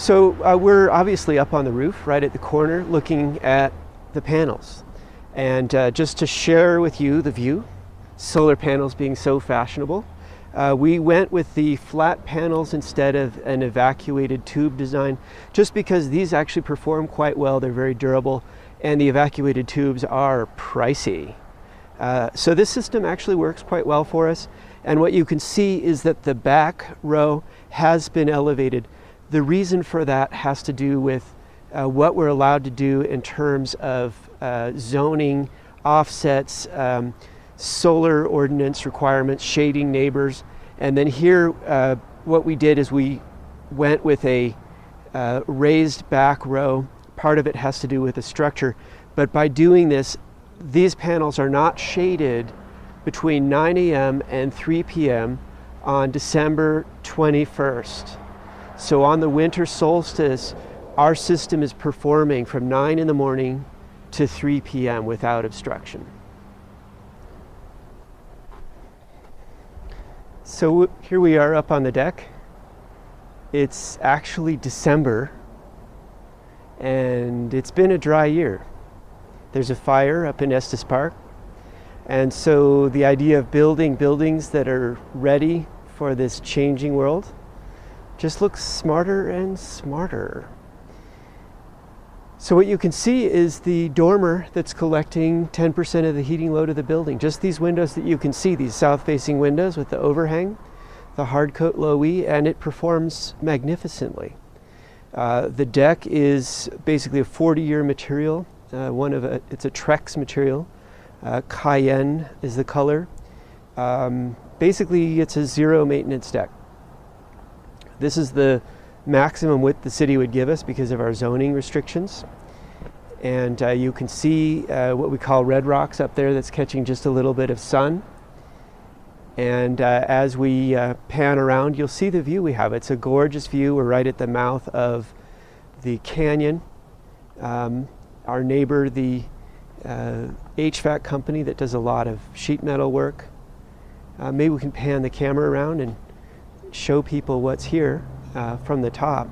So we're obviously up on the roof right at the corner looking at the panels. And just to share with you the view, solar panels being so fashionable, we went with the flat panels instead of an evacuated tube design, just because these actually perform quite well. They're very durable, and the evacuated tubes are pricey. So this system actually works quite well for us. And what you can see is that the back row has been elevated. The reason for that has to do with what we're allowed to do in terms of zoning, offsets, solar ordinance requirements, shading neighbors. And then here, what we did is we went with a raised back row. Part of it has to do with the structure. But by doing this, these panels are not shaded between 9 a.m. and 3 p.m. on December 21st. So on the winter solstice, our system is performing from 9 in the morning to 3 p.m. without obstruction. So here we are up on the deck. It's actually December, and it's been a dry year. There's a fire up in Estes Park, and so the idea of building buildings that are ready for this changing world just looks smarter and smarter. So what you can see is the dormer that's collecting 10% of the heating load of the building. Just these windows that you can see, these south-facing windows with the overhang, the hard coat low E, and it performs magnificently. The deck is basically a 40-year material. It's a Trex material. Cayenne is the color. Basically, it's a zero maintenance deck. This is the maximum width the city would give us because of our zoning restrictions. And you can see what we call red rocks up there that's catching just a little bit of sun. And as we pan around, you'll see the view we have. It's a gorgeous view. We're right at the mouth of the canyon. Our neighbor, the HVAC company that does a lot of sheet metal work. Maybe we can pan the camera around and show people what's here from the top.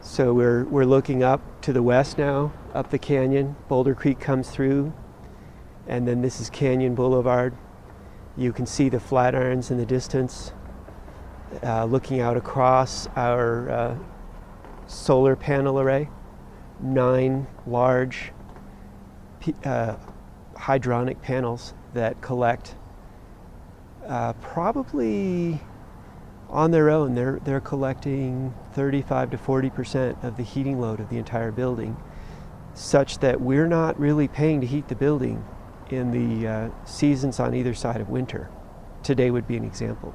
So we're looking up to the west now, up the canyon. Boulder Creek comes through, and then this is Canyon Boulevard. You can see the Flatirons in the distance. Looking out across our solar panel array, 9 large hydronic panels that collect probably on their own, they're collecting 35 to 40% of the heating load of the entire building, such that we're not really paying to heat the building in the seasons on either side of winter. Today would be an example.